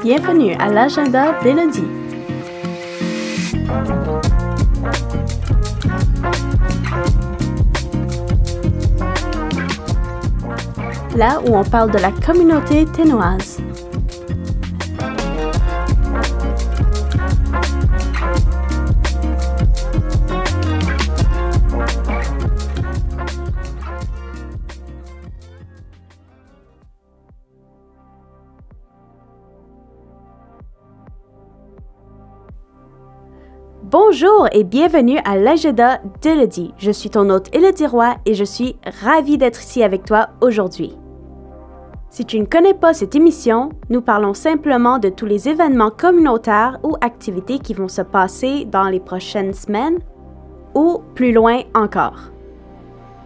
Bienvenue à l'agenda d'Élodie. Là où on parle de la communauté ténoise. Bonjour et bienvenue à l'agenda d'Élodie. Je suis ton hôte Élodie Roy et je suis ravie d'être ici avec toi aujourd'hui. Si tu ne connais pas cette émission, nous parlons simplement de tous les événements communautaires ou activités qui vont se passer dans les prochaines semaines ou plus loin encore.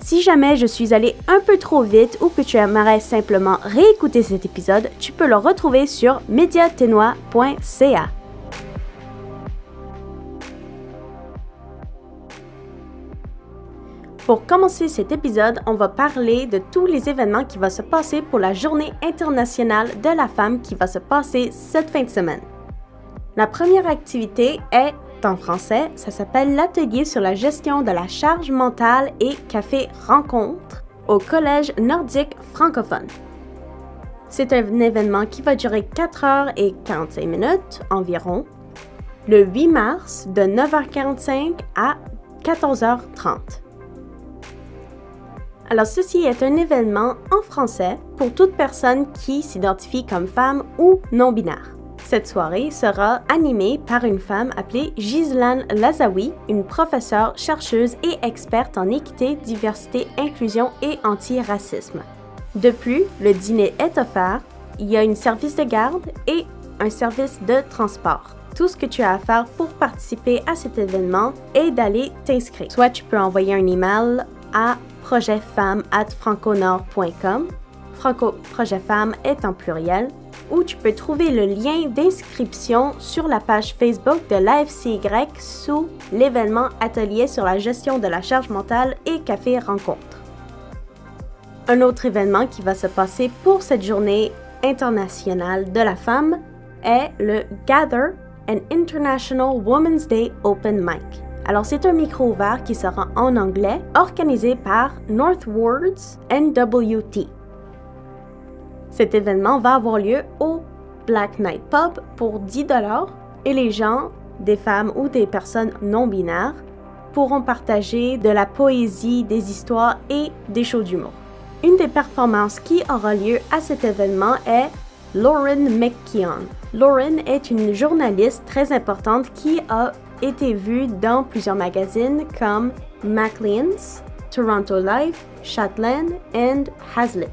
Si jamais je suis allée un peu trop vite ou que tu aimerais simplement réécouter cet épisode, tu peux le retrouver sur mediatenois.ca. Pour commencer cet épisode, on va parler de tous les événements qui vont se passer pour la Journée internationale de la femme qui va se passer cette fin de semaine. La première activité est en français, ça s'appelle l'atelier sur la gestion de la charge mentale et café rencontre au Collège nordique francophone. C'est un événement qui va durer 4h45 environ, le 8 mars de 9h45 à 14h30. Alors, ceci est un événement en français pour toute personne qui s'identifie comme femme ou non-binaire. Cette soirée sera animée par une femme appelée Ghislaine Lazaoui, une professeure, chercheuse et experte en équité, diversité, inclusion et anti-racisme. De plus, le dîner est offert, il y a un service de garde et un service de transport. Tout ce que tu as à faire pour participer à cet événement est d'aller t'inscrire. Soit tu peux envoyer un email à projetfemme@franconord.com. Projet Femme est en pluriel. Ou tu peux trouver le lien d'inscription sur la page Facebook de l'AFCY sous l'événement Atelier sur la gestion de la charge mentale et Café Rencontre. Un autre événement qui va se passer pour cette journée internationale de la femme est le Gather, an International Women's Day Open Mic. Alors, c'est un micro ouvert qui sera en anglais, organisé par Northwards NWT. Cet événement va avoir lieu au Black Knight Pub pour 10$ et les gens, des femmes ou des personnes non-binaires, pourront partager de la poésie, des histoires et des shows d'humour. Une des performances qui aura lieu à cet événement est Lauren McKeon. Lauren est une journaliste très importante qui a été vue dans plusieurs magazines comme Maclean's, Toronto Life, Chatelaine et Hazlitt.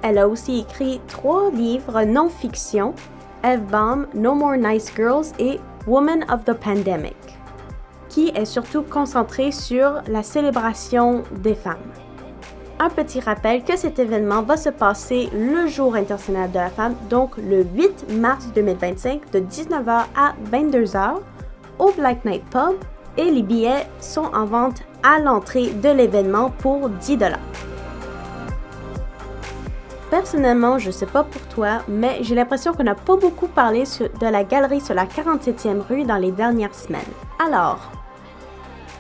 Elle a aussi écrit 3 livres non-fiction, F-Bomb, No More Nice Girls et Woman of the Pandemic, qui est surtout concentré sur la célébration des femmes. Un petit rappel que cet événement va se passer le jour international de la femme, donc le 8 mars 2025 de 19h à 22h au Black Knight Pub et les billets sont en vente à l'entrée de l'événement pour 10$. Personnellement, je ne sais pas pour toi, mais j'ai l'impression qu'on n'a pas beaucoup parlé de la galerie sur la 47e rue dans les dernières semaines. Alors,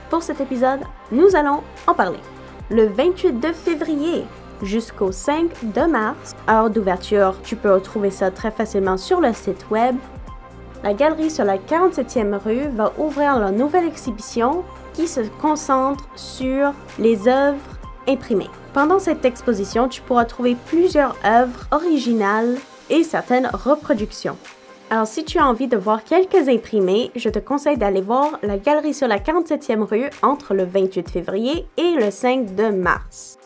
pour cet épisode, nous allons en parler. Le 28 février jusqu'au 5 mars, heure d'ouverture, tu peux retrouver ça très facilement sur le site web. La galerie sur la 47e rue va ouvrir leur nouvelle exhibition qui se concentre sur les œuvres imprimées. Pendant cette exposition, tu pourras trouver plusieurs œuvres originales et certaines reproductions. Alors, si tu as envie de voir quelques imprimés, je te conseille d'aller voir la galerie sur la 47e rue entre le 28 février et le 5 mars.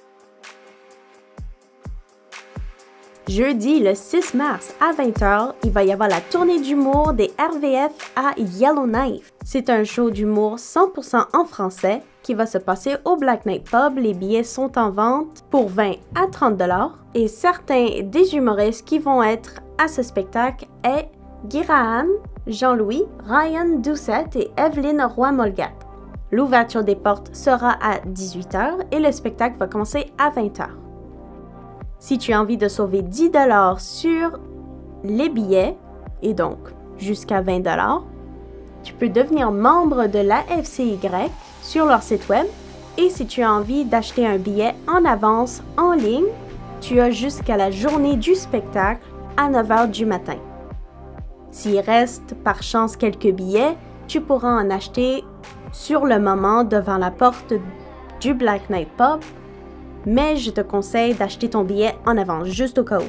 Jeudi, le 6 mars à 20h, il va y avoir la tournée d'humour des RVF à Yellowknife. C'est un show d'humour 100% en français qui va se passer au Black Knight Pub. Les billets sont en vente pour 20 à 30$ et certains des humoristes qui vont être à ce spectacle est Guirahan, Jean-Louis, Ryan Doucette et Evelyne Roy-Molgat. L'ouverture des portes sera à 18h et le spectacle va commencer à 20h. Si tu as envie de sauver 10 $ sur les billets, et donc jusqu'à 20 $, tu peux devenir membre de l'AFCY sur leur site web. Et si tu as envie d'acheter un billet en avance en ligne, tu as jusqu'à la journée du spectacle à 9h du matin. S'il reste par chance quelques billets, tu pourras en acheter sur le moment devant la porte du Black Knight Pub, mais je te conseille d'acheter ton billet en avance, juste au cas où.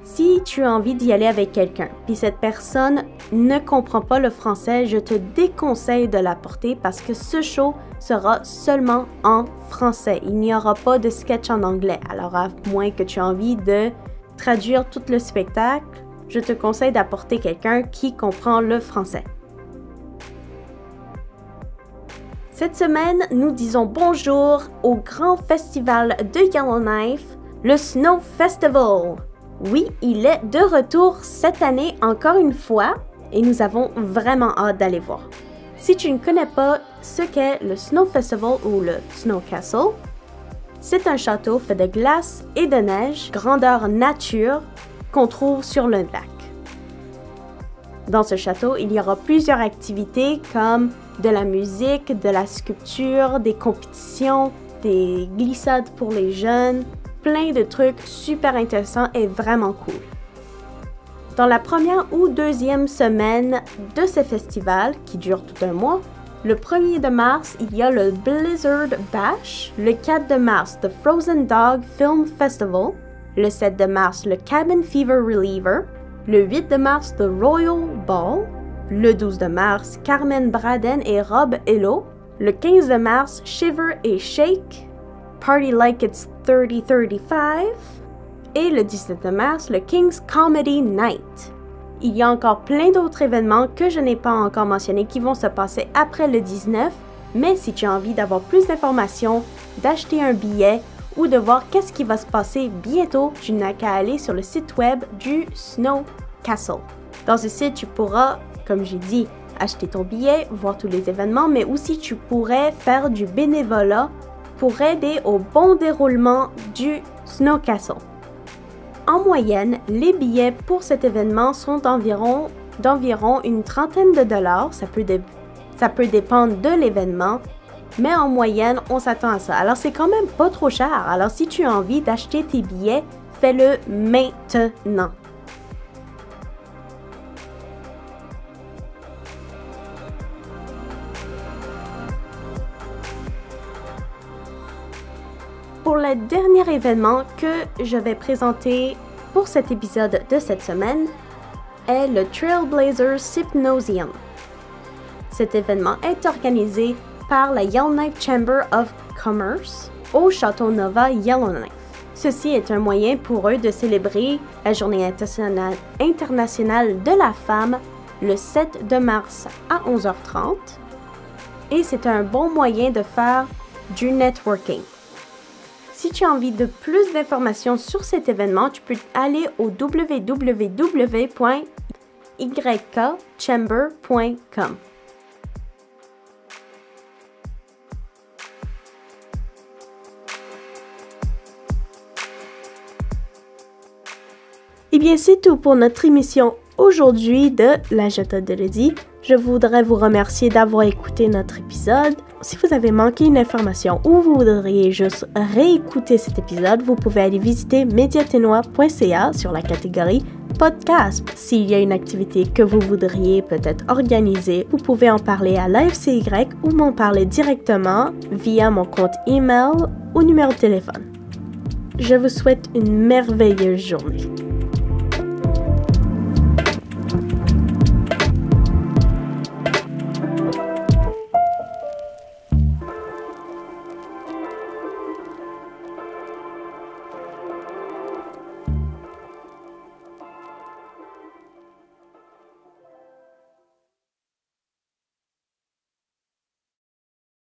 Si tu as envie d'y aller avec quelqu'un, puis cette personne ne comprend pas le français, je te déconseille de l'apporter parce que ce show sera seulement en français. Il n'y aura pas de sketch en anglais. Alors, à moins que tu aies envie de traduire tout le spectacle, je te conseille d'apporter quelqu'un qui comprend le français. Cette semaine, nous disons bonjour au grand festival de Yellowknife, le Snow Festival. Oui, il est de retour cette année encore une fois et nous avons vraiment hâte d'aller voir. Si tu ne connais pas ce qu'est le Snow Festival ou le Snow Castle, c'est un château fait de glace et de neige, grandeur nature, qu'on trouve sur le lac. Dans ce château, il y aura plusieurs activités comme de la musique, de la sculpture, des compétitions, des glissades pour les jeunes, plein de trucs super intéressants et vraiment cool. Dans la première ou deuxième semaine de ce festival, qui dure tout un mois, le 1er de mars, il y a le Blizzard Bash, le 4 de mars, The Frozen Dog Film Festival, le 7 de mars, le Cabin Fever Reliever, le 8 de mars, The Royal Ball, le 12 de mars, Carmen Braden et Rob Hello, le 15 de mars, Shiver et Shake, Party Like It's 3035 et le 17 mars, le King's Comedy Night. Il y a encore plein d'autres événements que je n'ai pas encore mentionnés qui vont se passer après le 19, mais si tu as envie d'avoir plus d'informations, d'acheter un billet ou de voir qu'est-ce qui va se passer bientôt, tu n'as qu'à aller sur le site web du Snow Castle. Dans ce site, tu pourras, comme j'ai dit, acheter ton billet, voir tous les événements, mais aussi tu pourrais faire du bénévolat pour aider au bon déroulement du Snow Castle. En moyenne, les billets pour cet événement sont d'environ une trentaine de dollars. Ça peut dépendre de l'événement, mais en moyenne, on s'attend à ça. Alors, c'est quand même pas trop cher. Alors, si tu as envie d'acheter tes billets, fais-le maintenant. Pour le dernier événement que je vais présenter pour cet épisode de cette semaine est le Trailblazers Symposium. Cet événement est organisé par la Yellowknife Chamber of Commerce au Château Nova Yellowknife. Ceci est un moyen pour eux de célébrer la Journée internationale de la femme le 7 de mars à 11h30 et c'est un bon moyen de faire du networking. Si tu as envie de plus d'informations sur cet événement, tu peux aller au www.ykchamber.com. Eh bien, c'est tout pour notre émission aujourd'hui de La Jota de Lady. Je voudrais vous remercier d'avoir écouté notre épisode. Si vous avez manqué une information ou vous voudriez juste réécouter cet épisode, vous pouvez aller visiter mediatenois.ca sur la catégorie podcast. S'il y a une activité que vous voudriez peut-être organiser, vous pouvez en parler à l'AFCY ou m'en parler directement via mon compte email ou numéro de téléphone. Je vous souhaite une merveilleuse journée.